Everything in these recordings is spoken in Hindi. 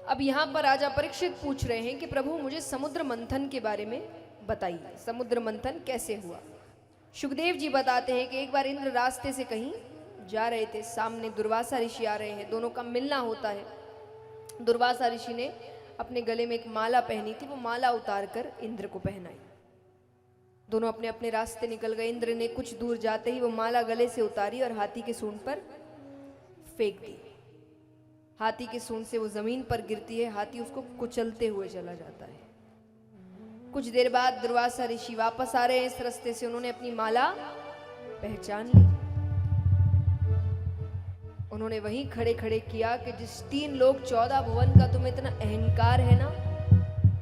अब यहाँ पर राजा परीक्षित पूछ रहे हैं कि प्रभु मुझे समुद्र मंथन के बारे में बताइए, समुद्र मंथन कैसे हुआ। सुखदेव जी बताते हैं कि एक बार इंद्र रास्ते से कहीं जा रहे थे, सामने दुर्वासा ऋषि आ रहे हैं, दोनों का मिलना होता है। दुर्वासा ऋषि ने अपने गले में एक माला पहनी थी, वो माला उतार कर इंद्र को पहनाई। दोनों अपने अपने रास्ते निकल गए। इंद्र ने कुछ दूर जाते ही वो माला गले से उतारी और हाथी के सूंड पर फेंक दी। हाथी के सूंड से वो जमीन पर गिरती है, हाथी उसको कुचलते हुए चला जाता है। कुछ देर बाद दुर्वासा ऋषि वापस आ रहे हैं इस रास्ते से, उन्होंने अपनी माला पहचान ली। उन्होंने वहीं खड़े खड़े किया कि जिस 3 लोक 14 भुवन का तुम्हें इतना अहंकार है ना,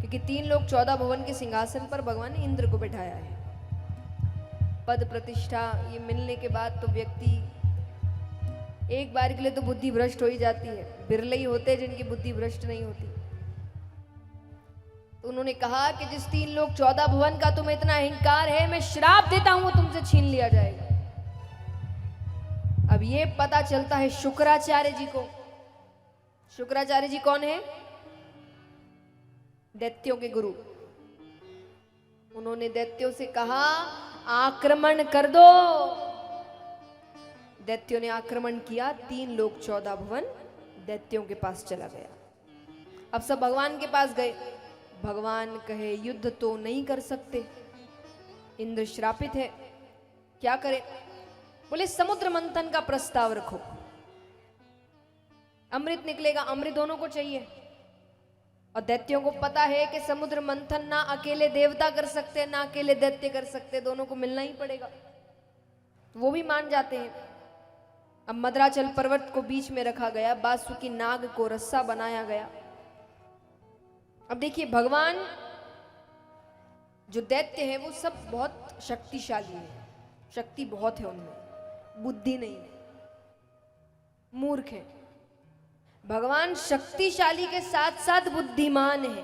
क्योंकि 3 लोक 14 भुवन के सिंहासन पर भगवान ने इंद्र को बैठाया है। पद प्रतिष्ठा ये मिलने के बाद तो व्यक्ति एक बार के लिए तो बुद्धि भ्रष्ट हो ही जाती है। बिरले ही होते हैं जिनकी बुद्धि भ्रष्ट नहीं होती। तो उन्होंने कहा कि जिस 3 लोक 14 भुवन का तुम्हें इतना अहंकार है, मैं श्राप देता हूं वो तुमसे छीन लिया जाएगा। अब ये पता चलता है शुक्राचार्य जी को। शुक्राचार्य जी कौन है? दैत्यों के गुरु। उन्होंने दैत्यों से कहा आक्रमण कर दो। दैत्यों ने आक्रमण किया, 3 लोक 14 भुवन दैत्यों के पास चला गया। अब सब भगवान के पास गए। भगवान कहे युद्ध तो नहीं कर सकते, इंद्र श्रापित है, क्या करें? बोले समुद्र मंथन का प्रस्ताव रखो, अमृत निकलेगा, अमृत दोनों को चाहिए। और दैत्यों को पता है कि समुद्र मंथन ना अकेले देवता कर सकते, ना अकेले दैत्य कर सकते, दोनों को मिलना ही पड़ेगा। वो भी मान जाते हैं। अब मद्राचल पर्वत को बीच में रखा गया, बासुकी नाग को रस्सा बनाया गया। अब देखिए भगवान, जो दैत्य है वो सब बहुत शक्तिशाली है, शक्ति बहुत है उनमें, बुद्धि नहीं है, मूर्ख है। भगवान शक्तिशाली के साथ साथ बुद्धिमान है।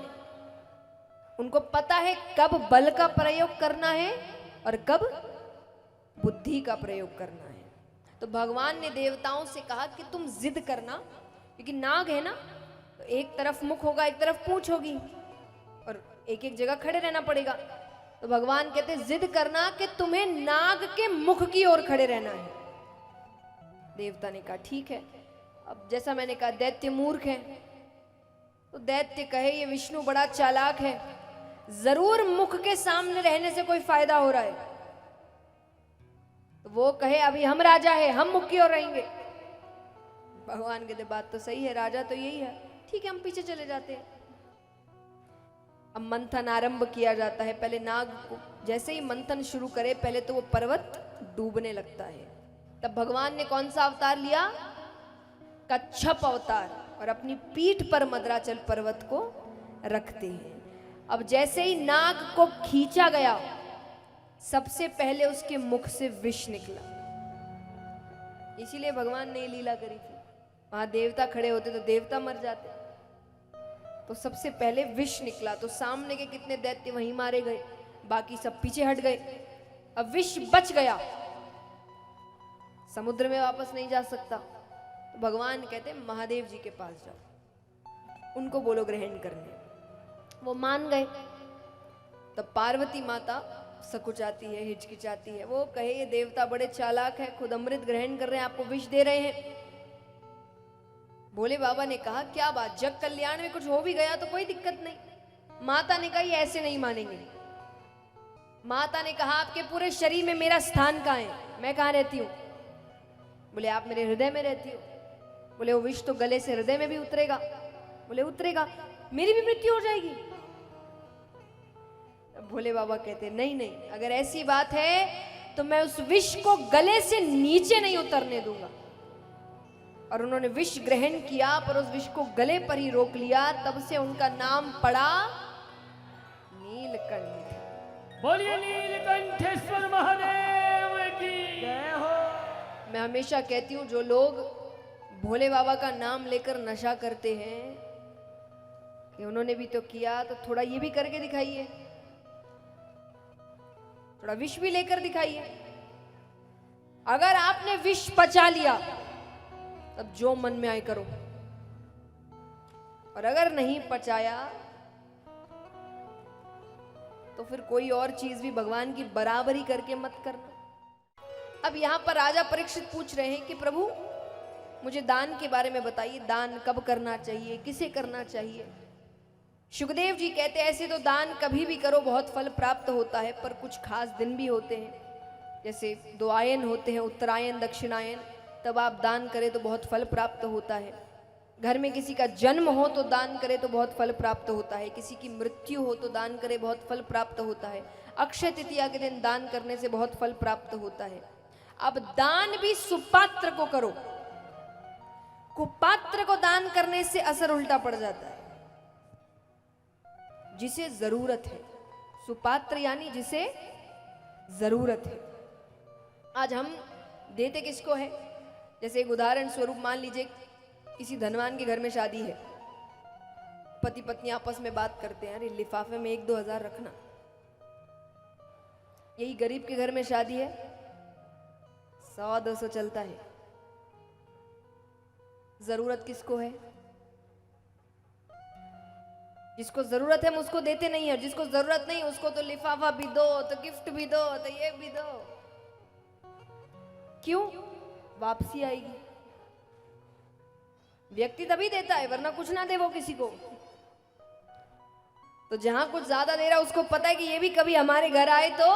उनको पता है कब बल का प्रयोग करना है और कब बुद्धि का प्रयोग करना है। तो भगवान ने देवताओं से कहा कि तुम जिद करना, क्योंकि नाग है ना, तो एक तरफ मुख होगा, एक तरफ पूंछ होगी और एक एक जगह खड़े रहना पड़ेगा। तो भगवान कहते जिद करना कि तुम्हें नाग के मुख की ओर खड़े रहना है। देवता ने कहा ठीक है। अब जैसा मैंने कहा दैत्य मूर्ख है, तो दैत्य कहे ये विष्णु बड़ा चालाक है, जरूर मुख के सामने रहने से कोई फायदा हो रहा है। तो वो कहे अभी हम राजा है, हम मुख की ओर रहेंगे। भगवान कहते बात तो सही है, राजा तो यही है, ठीक है हम पीछे चले जाते हैं। अब मंथन आरंभ किया जाता है। पहले नाग को जैसे ही मंथन शुरू करे, पहले तो वो पर्वत डूबने लगता है। तब भगवान ने कौन सा अवतार लिया? कच्छप अवतार, और अपनी पीठ पर मद्राचल पर्वत को रखते हैं। अब जैसे ही नाग को खींचा गया, सबसे पहले उसके मुख से विष निकला। इसीलिए भगवान ने लीला करी थी। वहां देवता खड़े होते तो देवता मर जाते, तो सबसे पहले विष निकला। तो सामने के कितने दैत्य वहीं मारे गए, बाकी सब पीछे हट गए। अब विष बच गया, समुद्र में वापस नहीं जा सकता। तो भगवान कहते महादेव जी के पास जाओ, उनको बोलो ग्रहण करने। वो मान गए। तब पार्वती माता सकुचाती है, हिचकिचाती है। वो कहे ये देवता बड़े चालाक है, खुद अमृत ग्रहण कर रहे हैं, आपको विष दे रहे हैं। भोले बाबा ने कहा क्या बात, जग कल्याण में कुछ हो भी गया तो कोई दिक्कत नहीं। माता ने कहा ये ऐसे नहीं मानेंगे। माता ने कहा आपके पूरे शरीर में मेरा स्थान कहाँ है, मैं कहाँ रहती हूँ? बोले आप मेरे हृदय में रहती हो। बोले वो विष तो गले से हृदय में भी उतरेगा। बोले उतरेगा, मेरी भी मृत्यु हो जाएगी। भोले बाबा कहते नहीं नहीं, अगर ऐसी बात है तो मैं उस विष को गले से नीचे नहीं उतरने दूंगा। और उन्होंने विष ग्रहण किया, पर उस विष को गले पर ही रोक लिया। तब से उनका नाम पड़ा नीलकंठ। बोलिए नीलकंठेश्वर महादेव की जय हो। मैं हमेशा कहती हूँ जो लोग भोले बाबा का नाम लेकर नशा करते हैं, कि उन्होंने भी तो किया, तो थोड़ा ये भी करके दिखाइए, थोड़ा विष भी लेकर दिखाइए। अगर आपने विष पचा लिया, तब जो मन में आए करो। और अगर नहीं पचाया तो फिर कोई और चीज भी भगवान की बराबरी करके मत करना। अब यहां पर राजा परीक्षित पूछ रहे हैं कि प्रभु मुझे दान के बारे में बताइए, दान कब करना चाहिए, किसे करना चाहिए। सुखदेव जी कहते हैं ऐसे तो दान कभी भी करो बहुत फल प्राप्त होता है, पर कुछ खास दिन भी होते हैं, जैसे 2 आयन होते हैं, उत्तरायण दक्षिणायन, तब आप दान करें तो बहुत फल प्राप्त होता है। घर में किसी का जन्म हो तो दान करे तो बहुत फल प्राप्त होता है, किसी की मृत्यु हो तो दान करे बहुत फल प्राप्त होता है, अक्षय तृतीया के दिन दान करने से बहुत फल प्राप्त होता है। अब दान भी सुपात्र को करो, कुपात्र को दान करने से असर उल्टा पड़ जाता है। जिसे जरूरत है, सुपात्र यानी जिसे जरूरत है। आज हम देते किसको है, जैसे एक उदाहरण स्वरूप मान लीजिए किसी धनवान के घर में शादी है, पति पत्नी आपस में बात करते हैं, अरे लिफाफे में 1-2 हजार रखना। यही गरीब के घर में शादी है, 100-200 चलता है। जरूरत किसको है? जिसको जरूरत है हम उसको देते नहीं है, जिसको जरूरत नहीं उसको तो लिफाफा भी दो, तो गिफ्ट भी दो, तो ये भी दो। क्यों? वापसी आएगी। व्यक्ति तभी देता है, वरना कुछ ना दे वो किसी को। तो जहां कुछ ज्यादा दे रहा है उसको पता है कि ये भी कभी हमारे घर आए तो,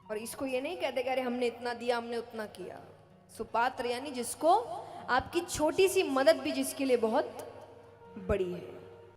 और इसको ये नहीं कहते कि अरे हमने इतना दिया, हमने उतना किया। सुपात्र यानी जिसको आपकी छोटी सी मदद भी जिसके लिए बहुत बड़ी है।